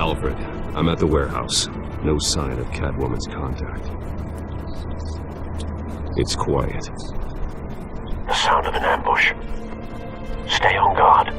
Alfred, I'm at the warehouse. No sign of Catwoman's contact. It's quiet. The sound of an ambush. Stay on guard.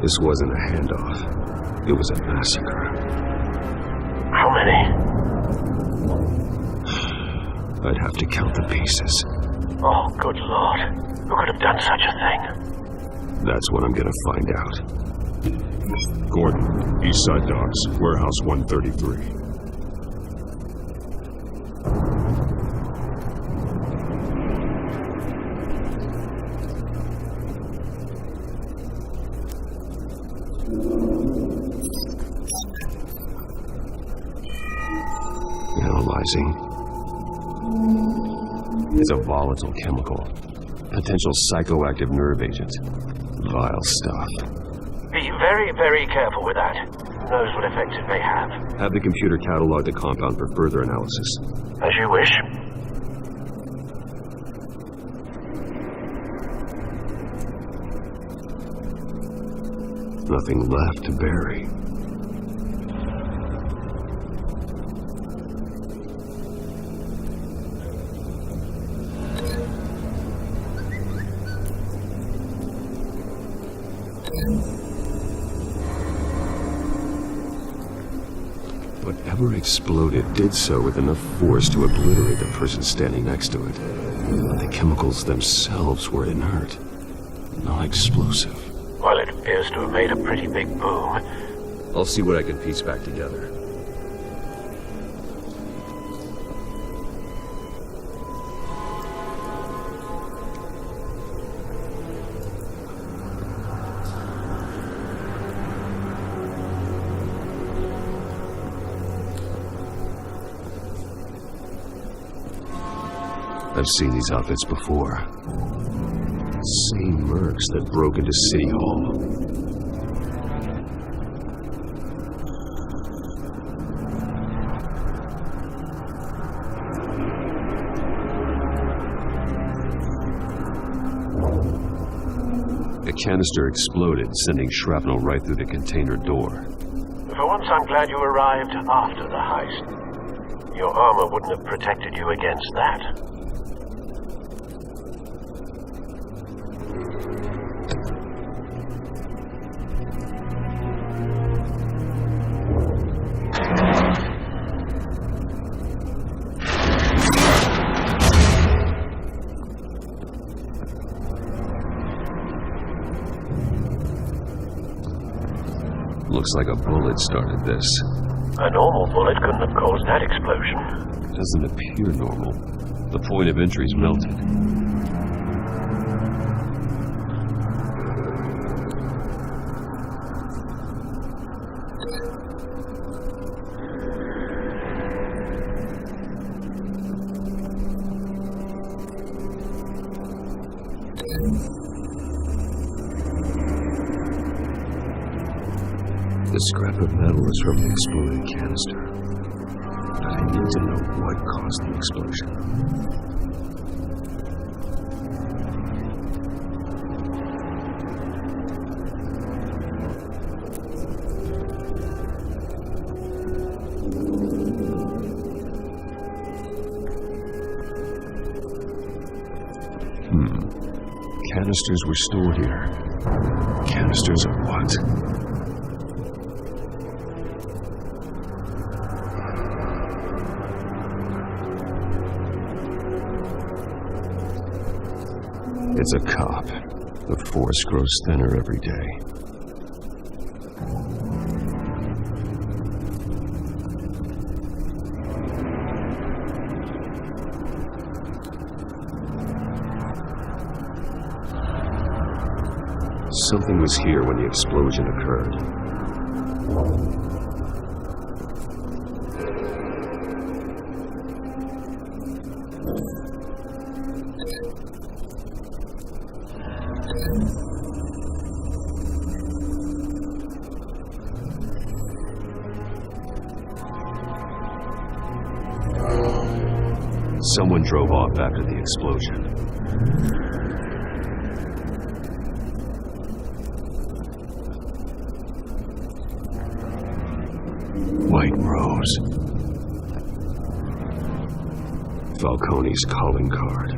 This wasn't a handoff. It was a massacre. How many? I'd have to count the pieces. Oh, good Lord. Who could have done such a thing? That's what I'm gonna find out. Gordon, East Side Docks, Warehouse 133. Analyzing. It's a volatile chemical. Potential psychoactive nerve agent. Vile stuff. Be very, very careful with that. Who knows what effects it may have. Have the computer catalog the compound for further analysis. As you wish. Nothing left to bury. Whatever exploded did so with enough force to obliterate the person standing next to it. But the chemicals themselves were inert, not explosive. Well, it appears to have made a pretty big boom. I'll see what I can piece back together. I've seen these outfits before. Same mercs that broke into City Hall. The canister exploded, sending shrapnel right through the container door. For once, I'm glad you arrived after the heist. Your armor wouldn't have protected you against that. Looks like a bullet started this. A normal bullet couldn't have caused that explosion. It doesn't appear normal. The point of entry's melted. The scrap of metal is from the exploded canister. But I need to know what caused the explosion. Canisters were stored here. Canisters of what? It's a cop. The force grows thinner every day. Something was here when the explosion occurred. Someone drove off after the explosion. White Rose. Falcone's calling card.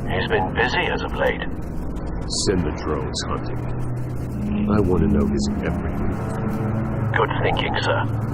He's been busy as of late. Send the drones hunting. I want to know his every move. Good thinking, sir.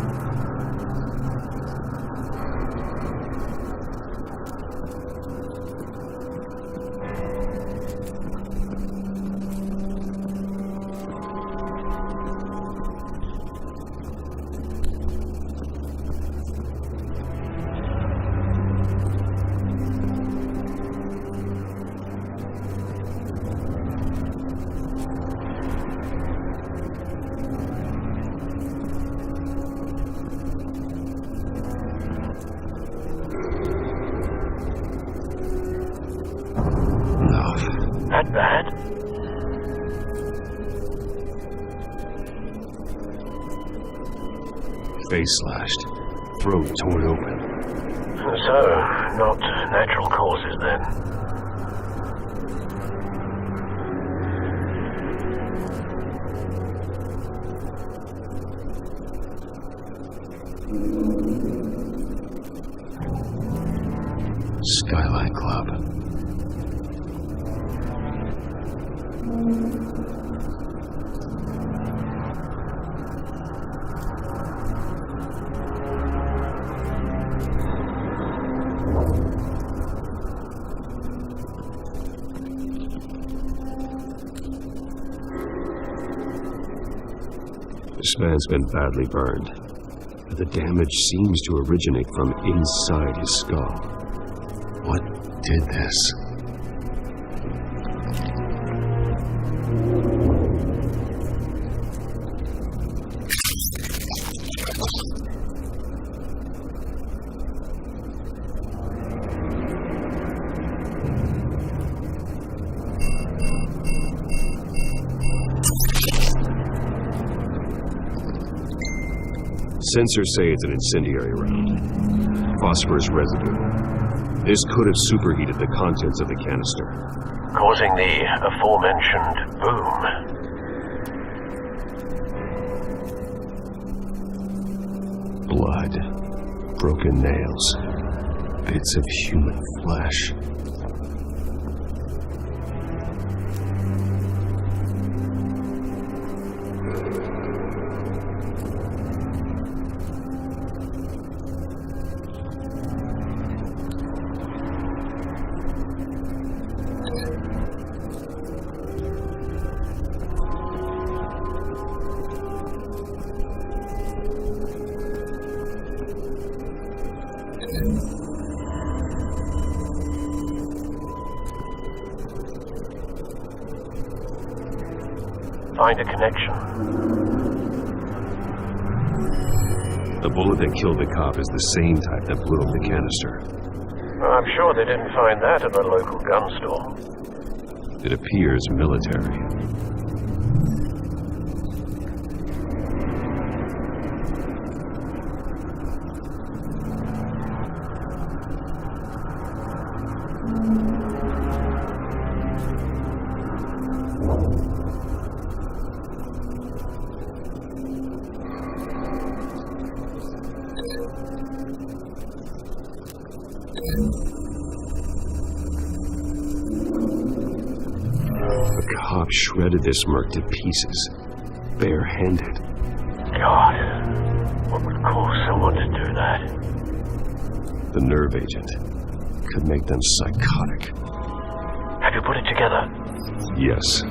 That bad? Face slashed, throat torn open. So, not natural causes then. Skyline Club. This man's been badly burned, but the damage seems to originate from inside his skull. What did this? Sensors say it's an incendiary round. Phosphorus residue. This could have superheated the contents of the canister, Causing the aforementioned boom. blood, broken nails, bits of human flesh. Find a connection. The bullet that killed the cop is the same type that blew up the canister. I'm sure they didn't find that at the local gun store. It appears military. The cop shredded this merc to pieces, barehanded. God, what would cause someone to do that? The nerve agent could make them psychotic. Have you put it together? Yes.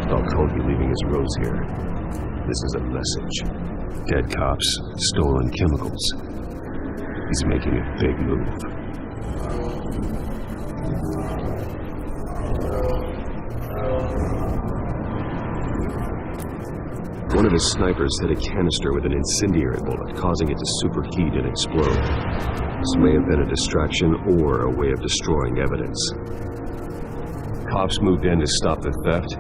Falcone leaving his rose here. This is a message. Dead cops, stolen chemicals. He's making a big move. One of his snipers hit a canister with an incendiary bullet, causing it to superheat and explode. This may have been a distraction or a way of destroying evidence. Cops moved in to stop the theft.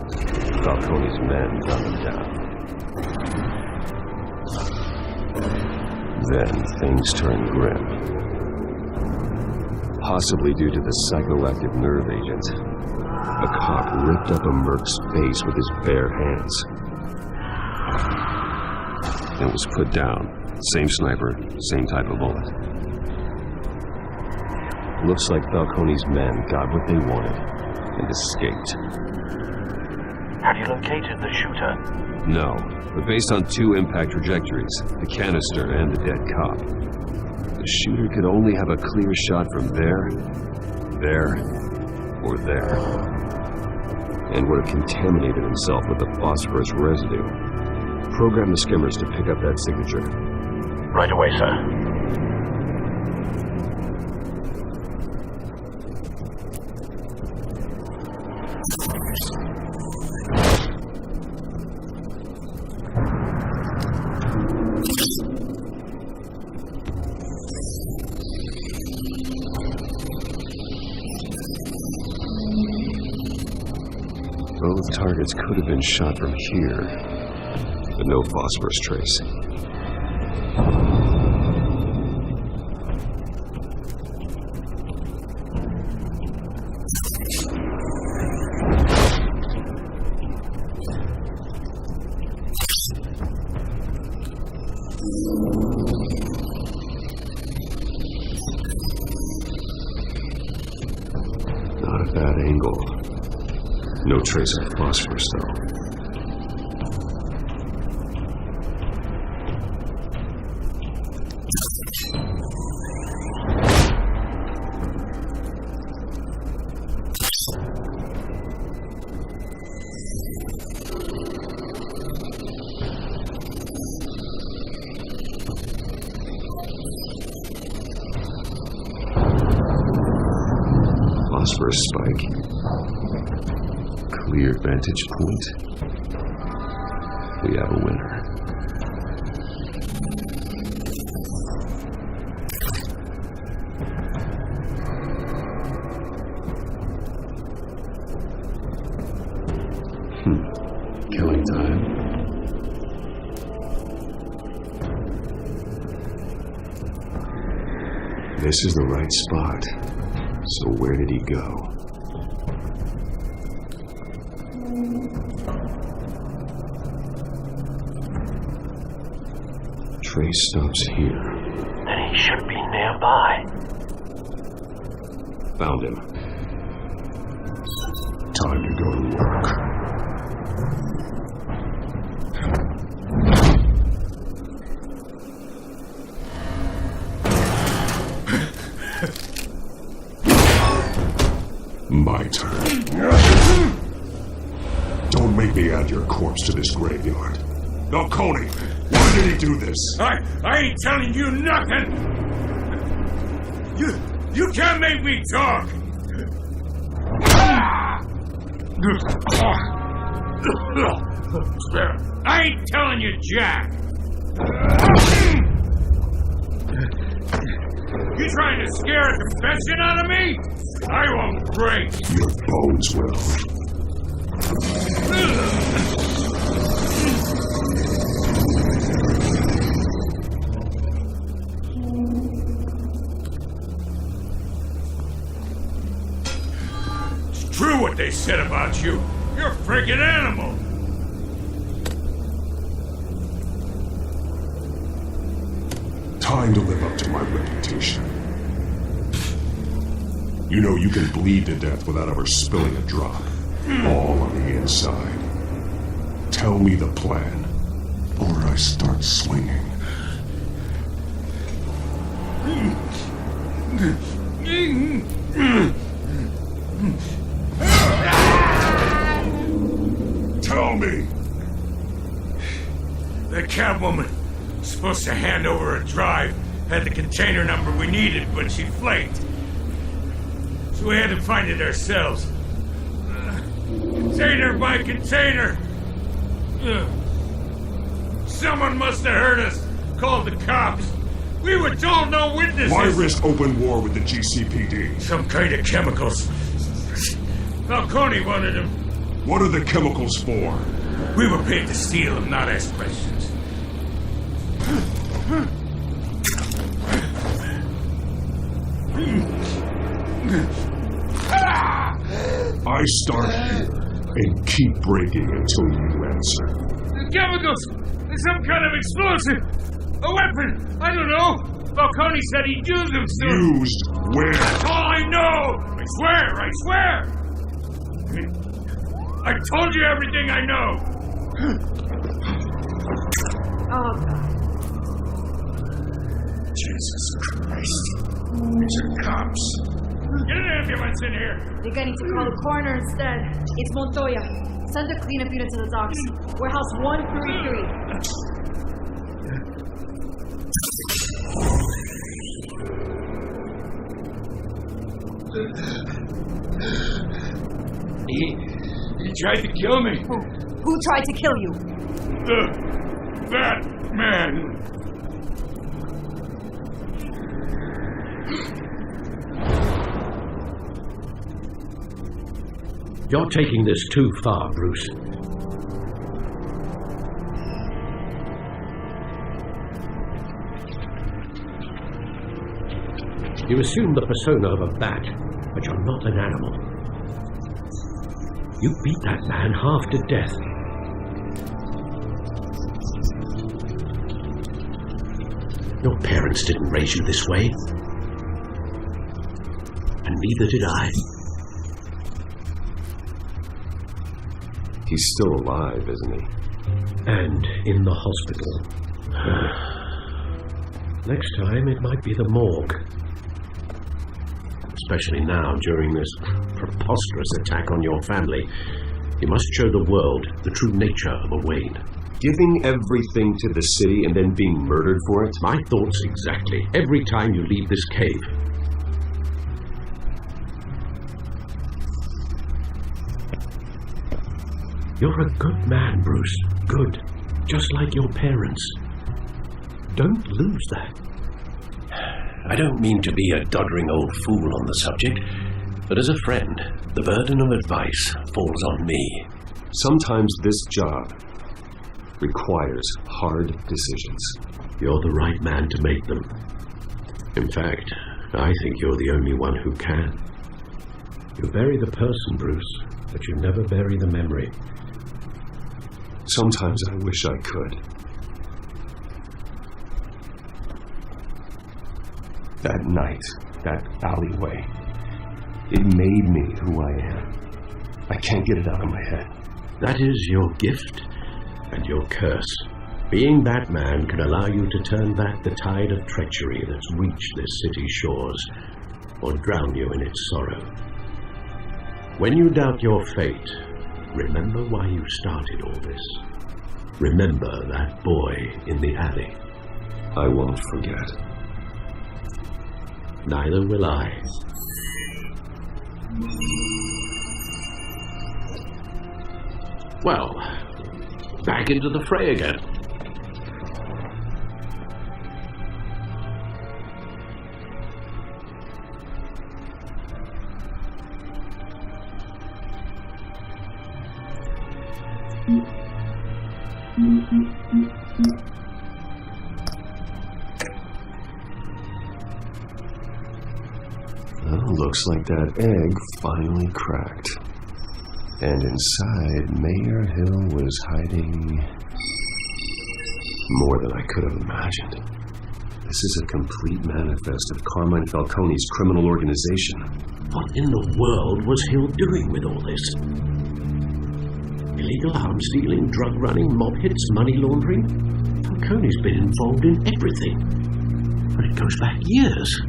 Falcone's men gunned them down. Then things turned grim. Possibly due to the psychoactive nerve agent, a cop ripped up a merc's face with his bare hands. It was put down. Same sniper, same type of bullet. Looks like Falcone's men got what they wanted and escaped. Have you located the shooter? No, but based on two impact trajectories, the canister and the dead cop, the shooter could only have a clear shot from there, or there, and would have contaminated himself with the phosphorus residue. Program the skimmers to pick up that signature. Right away, sir. Both targets could have been shot from here, but no phosphorus trace. Not a bad angle. No trace of phosphorus, though. Phosphorus spike. Clear vantage point. We have a winner. Killing time. This is the right spot. So where did he go? Trace stops here. Then he should be nearby. Found him. Time to go to work. My turn. Don't make me add your corpse to this graveyard. Falcone, why did he do this? I ain't telling you nothing! You can't make me talk! I ain't telling you jack! You trying to scare a confession out of me? I won't break! Your bones will. It's true what they said about you. You're a freaking animal! Time to live up to my reputation. You know you can bleed to death without ever spilling a drop. All on the inside. Tell me the plan, or I start swinging. Tell me! The Catwoman was supposed to hand over a drive, had the container number we needed, but she flaked. So we had to find it ourselves. Container by container. Someone must have heard us. Called the cops. We were told no witnesses. Why risk open war with the GCPD? Some kind of chemicals. Falcone wanted them. What are the chemicals for? We were paid to steal them, not ask questions. I start here and keep breaking until you answer. The chemicals! Some kind of explosive! A weapon! I don't know! Falcone said he'd use them soon! Used where? That's all I know! I swear! I told you everything I know! Oh, God. Jesus Christ. These are cops. Get an ambulance in here! Think I need to call the coroner instead. It's Montoya. Send the cleanup unit to the docks. Warehouse 133. He tried to kill me. Who tried to kill you? That man. You're taking this too far, Bruce. You assume the persona of a bat, but you're not an animal. You beat that man half to death. Your parents didn't raise you this way. And neither did I. He's still alive, isn't he? And in the hospital. Next time, it might be the morgue. Especially now, during this preposterous attack on your family. You must show the world the true nature of a Wayne. Giving everything to the city and then being murdered for it? My thoughts exactly. Every time you leave this cave. You're a good man, Bruce. Good. Just like your parents. Don't lose that. I don't mean to be a doddering old fool on the subject, but as a friend, the burden of advice falls on me. Sometimes this job requires hard decisions. You're the right man to make them. In fact, I think you're the only one who can. You bury the person, Bruce, but you never bury the memory. Sometimes I wish I could. That night, that alleyway, it made me who I am. I can't get it out of my head. That is your gift and your curse. Being Batman can allow you to turn back the tide of treachery that's reached this city's shores, or drown you in its sorrow. When you doubt your fate, remember why you started all this. Remember that boy in the alley. I won't forget. Neither will I. Well, back into the fray again. Well, looks like that egg finally cracked. And inside, Mayor Hill was hiding more than I could have imagined. This is a complete manifest of Carmine Falcone's criminal organization. What in the world was Hill doing with all this? Illegal arms dealing, drug running, mob hits, money laundering? Falcone's been involved in everything. But it goes back years.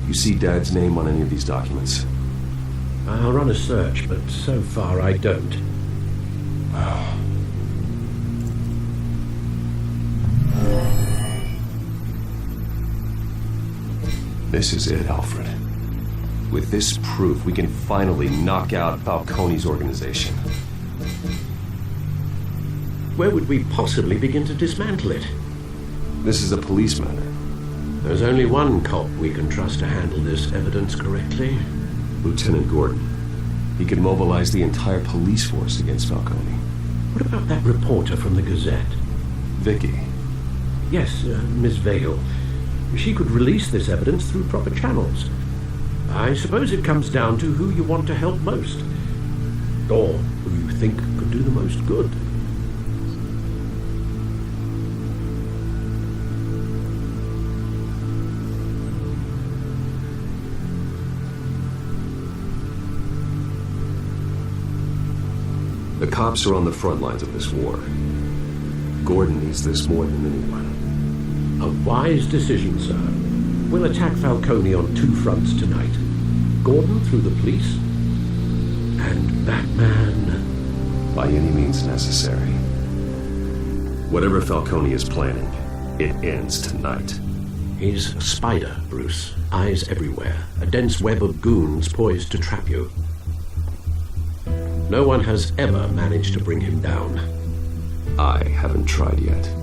You see Dad's name on any of these documents? I'll run a search, but so far I don't. This is it, Alfred. With this proof, we can finally knock out Falcone's organization. where would we possibly begin to dismantle it? This is a police matter. There's only one cop we can trust to handle this evidence correctly. Lieutenant Gordon. He can mobilize the entire police force against Falcone. What about that reporter from the Gazette? Vicky. Yes, Miss Vale. She could release this evidence through proper channels. I suppose it comes down to who you want to help most. Or who you think could do the most good. The cops are on the front lines of this war. Gordon needs this more than anyone. A wise decision, sir. We'll attack Falcone on two fronts tonight. Gordon through the police, and Batman... by any means necessary. Whatever Falcone is planning, it ends tonight. He's a spider, Bruce. Eyes everywhere. A dense web of goons poised to trap you. No one has ever managed to bring him down. I haven't tried yet.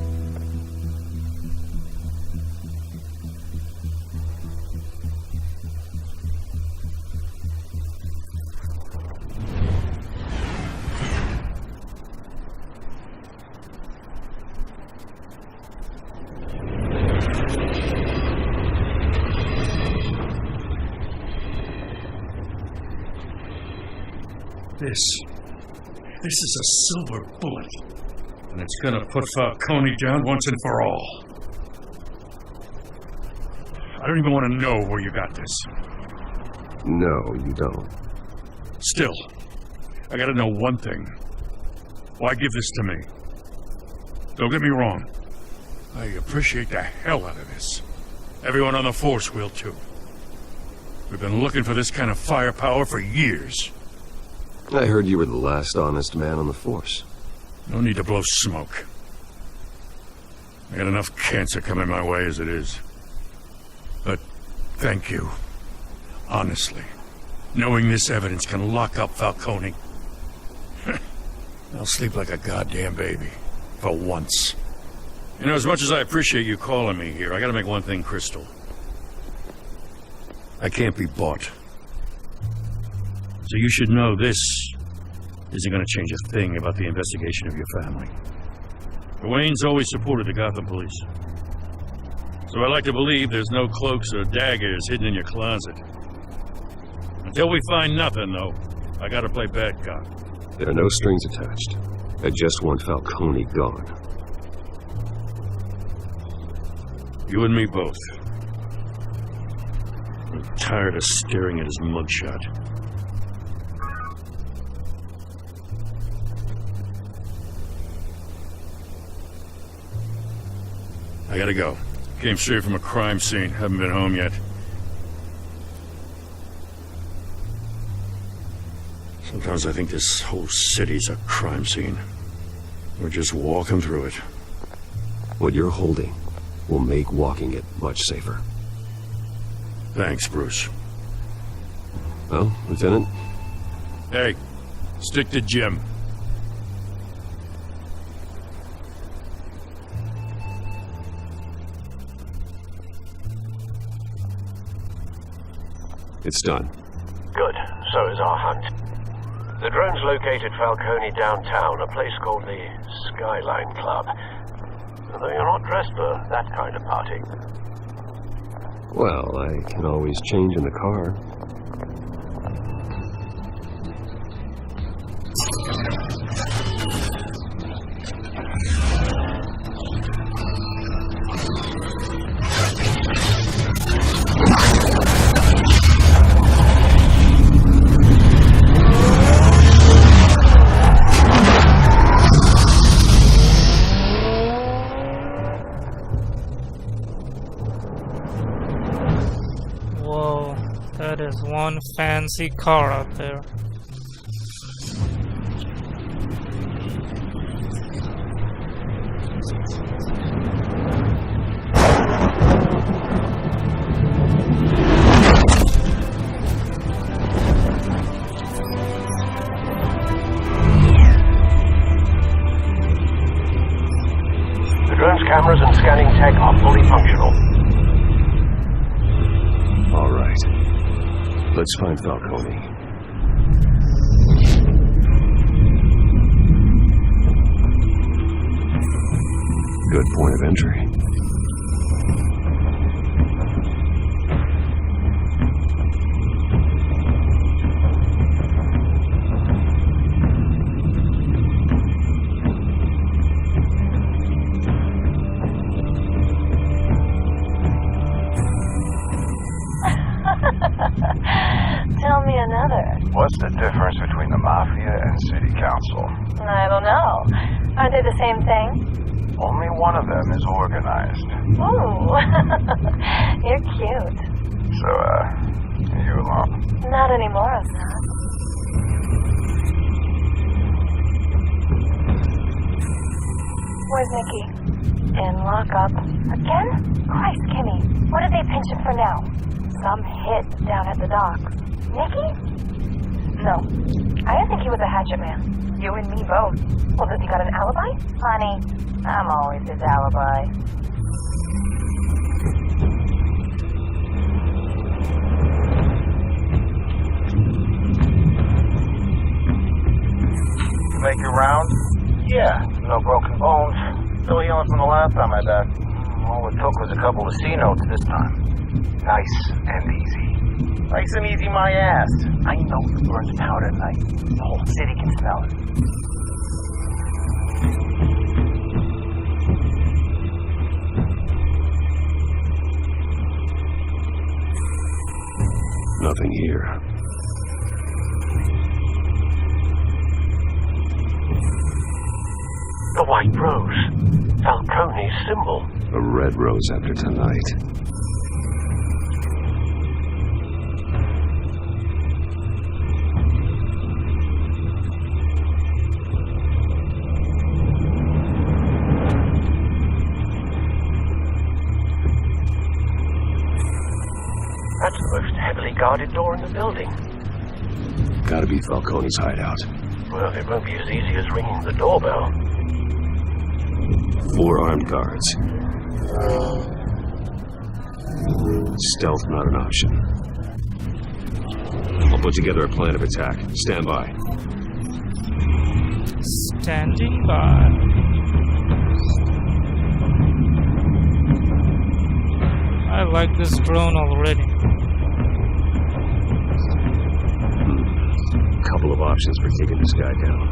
This is a silver bullet. And it's gonna put Falcone down once and for all. I don't even want to know where you got this. No, you don't. Still, I gotta know one thing. Why give this to me? Don't get me wrong. I appreciate the hell out of this. Everyone on the force will too. We've been looking for this kind of firepower for years. I heard you were the last honest man on the force. No need to blow smoke. I got enough cancer coming my way as it is. But thank you. Honestly. Knowing this evidence can lock up Falcone. I'll sleep like a goddamn baby. For once. You know, as much as I appreciate you calling me here, I gotta make one thing crystal. I can't be bought. So you should know this isn't going to change a thing about the investigation of your family. Dwayne's always supported the Gotham police. So I like to believe there's no cloaks or daggers hidden in your closet. Until we find nothing, though, I gotta play bad cop. There are no strings attached. I just want Falcone gone. You and me both. I'm tired of staring at his mugshot. I gotta go. Came straight from a crime scene. Haven't been home yet. Sometimes I think this whole city's a crime scene. We're just walking through it. What you're holding will make walking it much safer. Thanks, Bruce. Well, Lieutenant? Hey, stick to Jim. It's done. Good. So is our hunt. The drones located Falcone downtown, a place called the Skyline Club. Although you're not dressed for that kind of party. Well, I can always change in the car. That is one fancy car out there. Let's find Falcone. Good point of entry. Tell me another. What's the difference between the Mafia and City Council? I don't know. Are they the same thing? Only one of them is organized. Ooh. You're cute. So, you alone? Not anymore, I'm not. Where's Nikki? In lockup. Again? Christ, Kimmy. What did they pinch him for now? Some hit down at the docks. Nikki? No. I didn't think he was a hatchet man. You and me both. Well, does he got an alibi? Honey, I'm always his alibi. You make your round? Yeah. No broken bones. No healing from the last time I bet. All it took was a couple of C notes this time. Nice and easy. Nice and easy, my ass. I know you burn the powder at night. The whole city can smell it. Nothing here. The white rose. Falcone's symbol. A red rose after tonight. That's the most heavily guarded door in the building. Gotta be Falcone's hideout. Well, it won't be as easy as ringing the doorbell. 4 armed guards. Stealth not an option. I'll put together a plan of attack. Stand by. Standing by. I like this drone already. Couple of options for taking this guy down.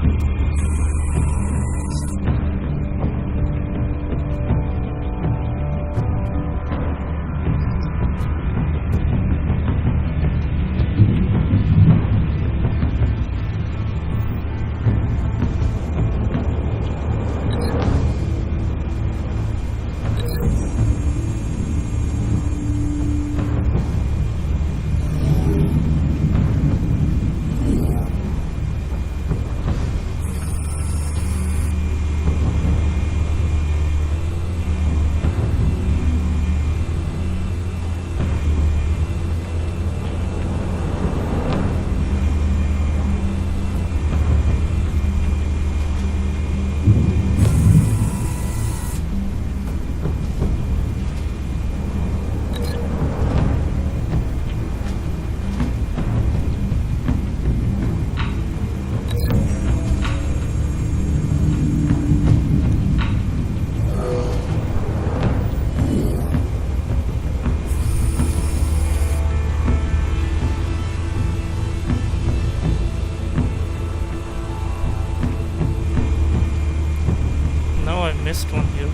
Missed one here.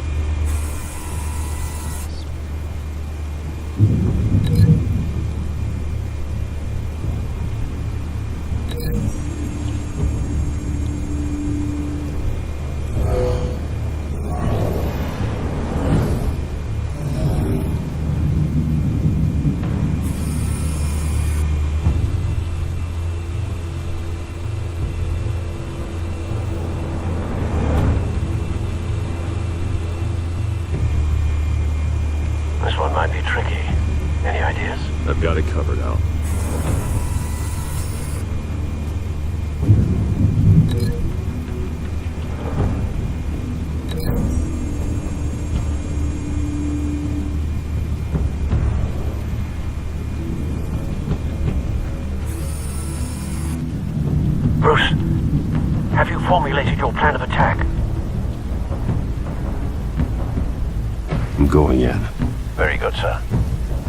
This one might be tricky. Any ideas? I've got it covered, Al. formulated your plan of attack? I'm going in. Very good, sir.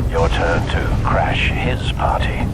Your turn to crash his party.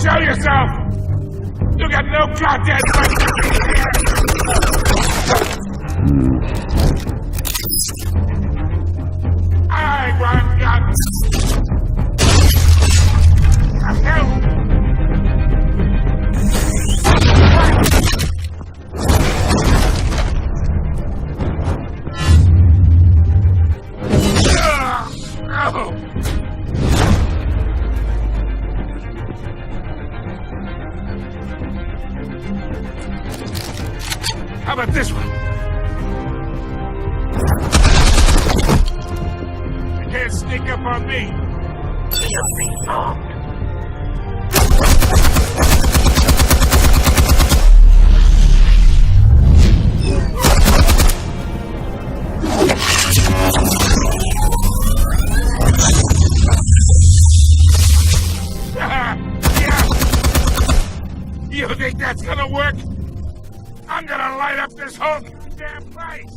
Show yourself! You got no goddamn right! I want guns! Help! How about this one? You can't sneak up on me. Be armed. You think that's gonna work? I'm gonna light up this whole damn place!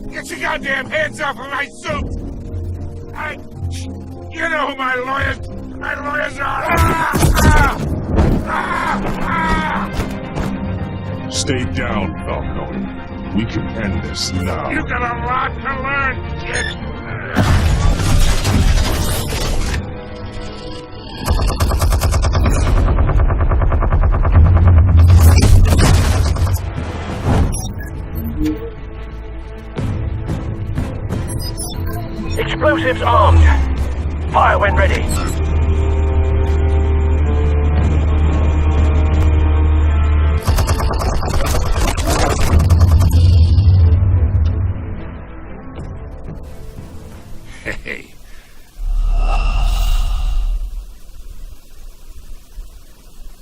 Get your goddamn hands off of my suit! You know who my lawyers are! Stay down, Falcone. We can end this now. You got a lot to learn, kid! Explosives armed. Fire when ready. Hey.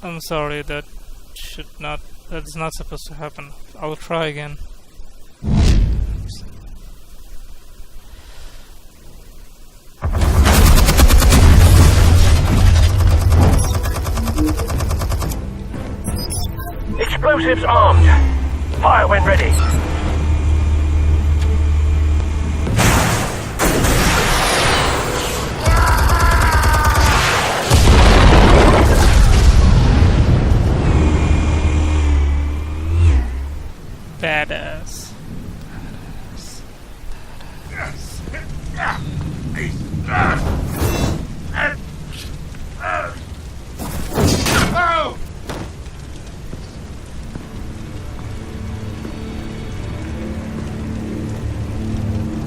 I'm sorry, that's not supposed to happen. I'll try again. Explosives armed. Fire when ready. Badass.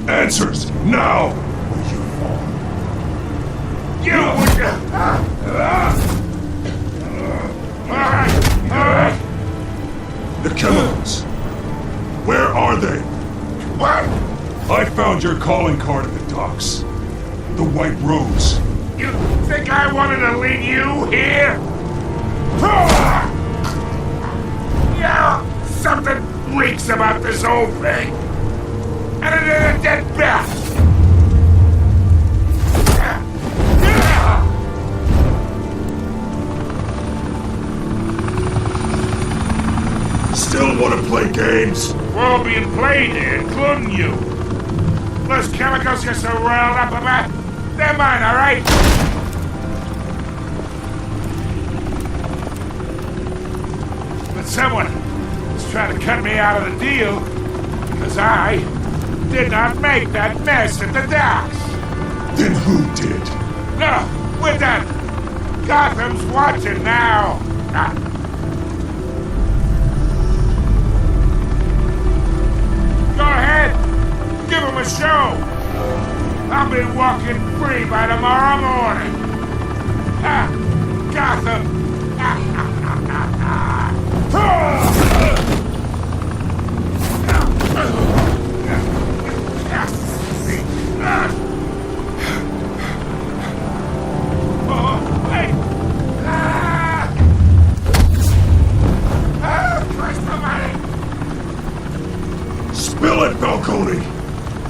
Answers, now! You The chemicals! Where are they? found your calling card at the docks. The White Rose. You think I wanted to lead you here? Yeah, something reeks about this whole thing. And it is a dead bat. Still want to play games? We're all being played here, including you. Those chemicals you're so riled up about, they're mine, all right? But someone is trying to cut me out of the deal because I did not make that mess at the docks. Then who did? No, we're done. Gotham's watching now. Go ahead. Give him a show. I'll be walking free by tomorrow morning. Gotham. Spill it, Falcone!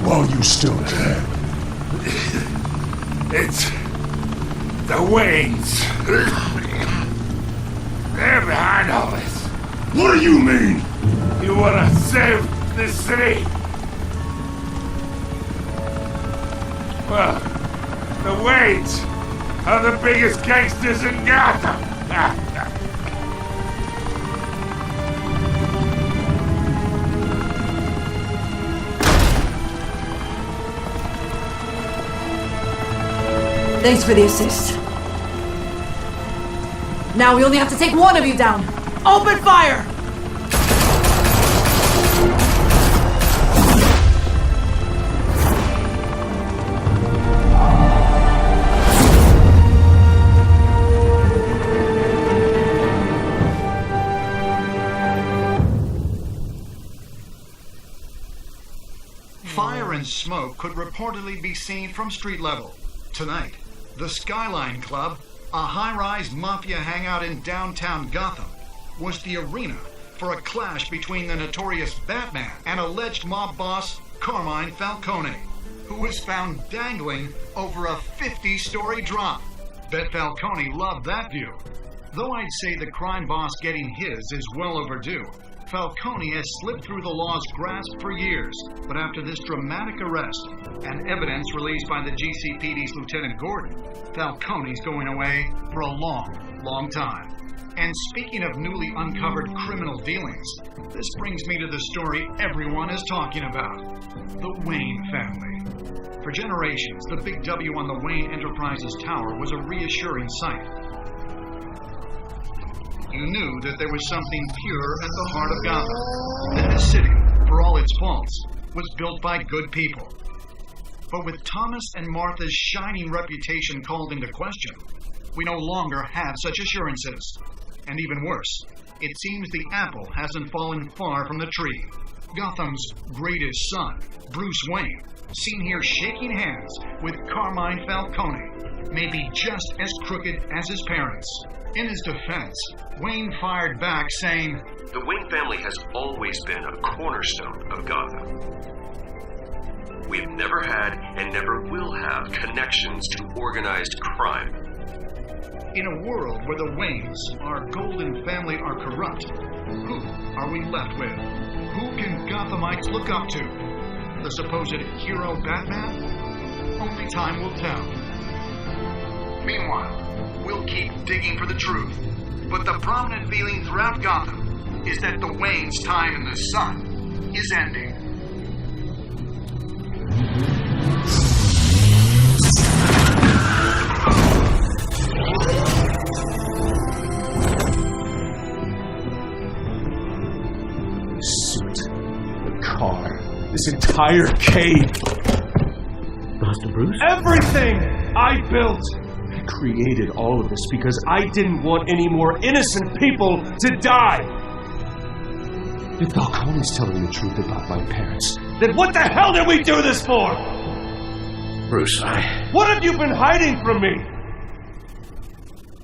While you still can. It's the Waynes. They're behind all this. What do you mean? You wanna save this city? Well, the Waynes are the biggest gangsters in Gotham. Thanks for the assist. Now we only have to take one of you down. Open fire! Fire and smoke could reportedly be seen from street level. Tonight, the Skyline Club, a high-rise mafia hangout in downtown Gotham, was the arena for a clash between the notorious Batman and alleged mob boss Carmine Falcone, who was found dangling over a 50-story drop. Bet Falcone loved that view. Though I'd say the crime boss getting his is well overdue, Falcone has slipped through the law's grasp for years, but after this dramatic arrest and evidence released by the GCPD's Lieutenant Gordon, Falcone's going away for a long, long time. And speaking of newly uncovered criminal dealings, this brings me to the story everyone is talking about: the Wayne family. For generations, the big W on the Wayne Enterprises tower was a reassuring sight. You knew that there was something pure at the heart of Gotham, that the city, for all its faults, was built by good people. But with Thomas and Martha's shining reputation called into question, we no longer have such assurances. And even worse, it seems the apple hasn't fallen far from the tree. Gotham's greatest son, Bruce Wayne, seen here shaking hands with Carmine Falcone, may be just as crooked as his parents. In his defense, Wayne fired back saying, "The Wayne family has always been a cornerstone of Gotham. We've never had and never will have connections to organized crime." In a world where the Waynes, our golden family, are corrupt, who are we left with? Who can Gothamites look up to? The supposed hero Batman? Only time will tell. Meanwhile, we'll keep digging for the truth. But the prominent feeling throughout Gotham is that the Waynes' time in the sun is ending. This entire cave. Master Bruce? Everything I built. I created all of this because I didn't want any more innocent people to die. If Falcone's telling the truth about my parents, then what the hell did we do this for? Bruce, What have you been hiding from me?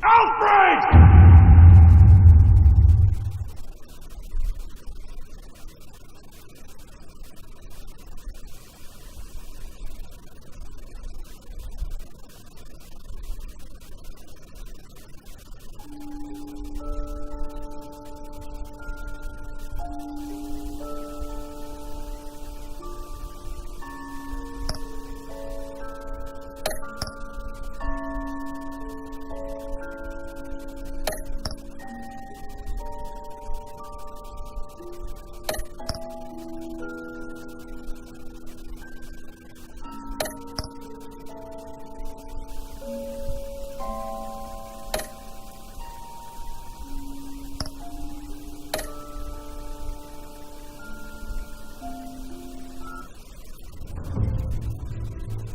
Alfred!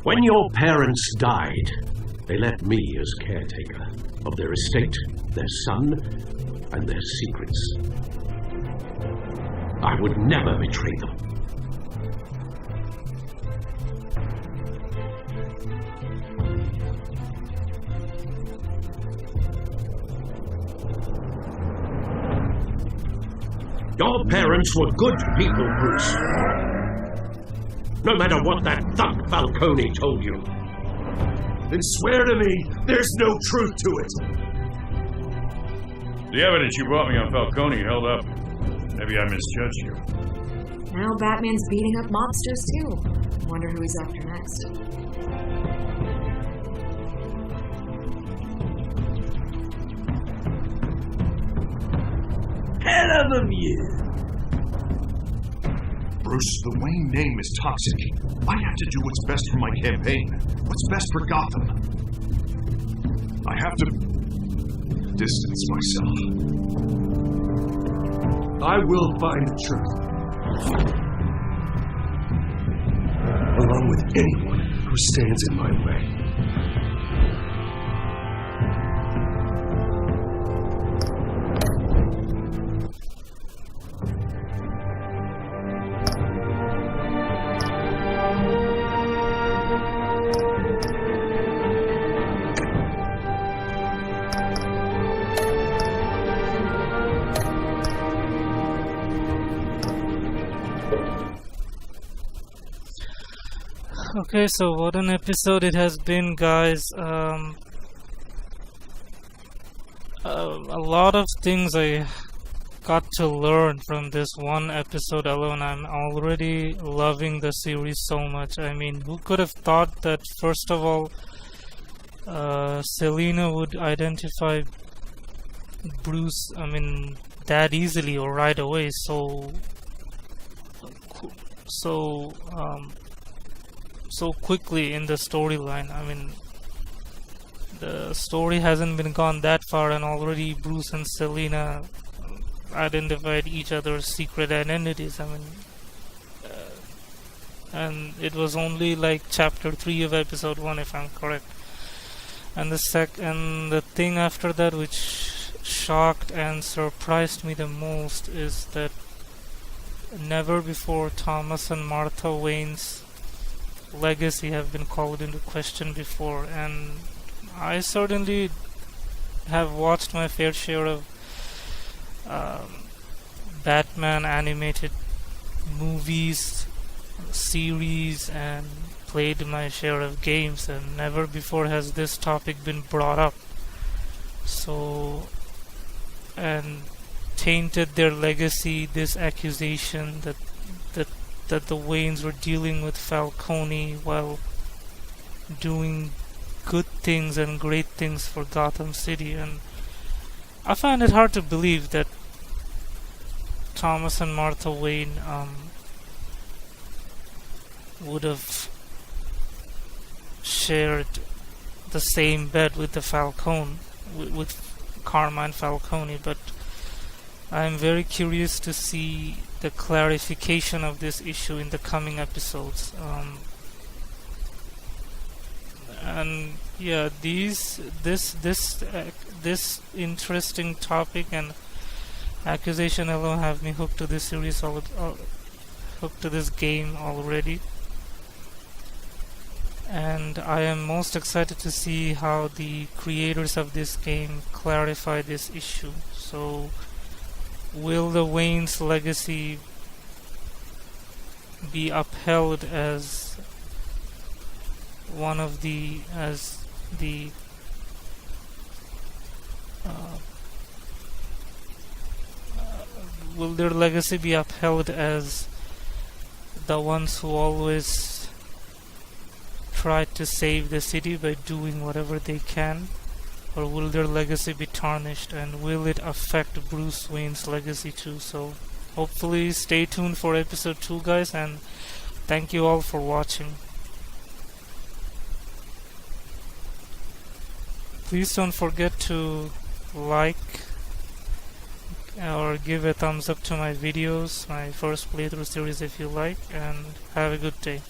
When your parents died, they left me as caretaker of their estate, their son, and their secrets. I would never betray them. Your parents were good people, Bruce. No matter what that thug Falcone told you. Then swear to me there's no truth to it. The evidence you brought me on Falcone held up. Maybe I misjudged you. Now Batman's beating up mobsters too. Wonder who he's after next. Hell of a view. Bruce, the Wayne name is toxic. I have to do what's best for my campaign. What's best for Gotham. I have to distance myself. I will find the truth. Along with anyone who stands in my way. Okay, so what an episode it has been, guys. A lot of things I got to learn from this one episode alone. I'm already loving the series so much. I mean, who could have thought that, first of all, Selina would identify Bruce, that easily or right away, so quickly in the storyline. The story hasn't been gone that far and already Bruce and Selina identified each other's secret identities. And it was only like chapter 3 of episode 1, if I'm correct. And the thing after that which shocked and surprised me the most is that never before Thomas and Martha Wayne's legacy have been called into question before, and I certainly have watched my fair share of Batman animated movies, series, and played my share of games, and never before has this topic been brought up. And tainted their legacy, this accusation that the Waynes were dealing with Falcone while doing good things and great things for Gotham City. And I find it hard to believe that Thomas and Martha Wayne would have shared the same bed with the Falcone, with Carmine Falcone, but I'm very curious to see the clarification of this issue in the coming episodes. And yeah, this interesting topic and accusation alone have me hooked to this series hooked to this game already, and I am most excited to see how the creators of this game clarify this issue. So, will the Wayne's legacy be upheld as one of the will their legacy be upheld as the ones who always tried to save the city by doing whatever they can, or will their legacy be tarnished, and will it affect Bruce Wayne's legacy too? So hopefully stay tuned for episode 2, guys, and thank you all for watching. Please don't forget to like or give a thumbs up to my videos, my first playthrough series if you like, and have a good day.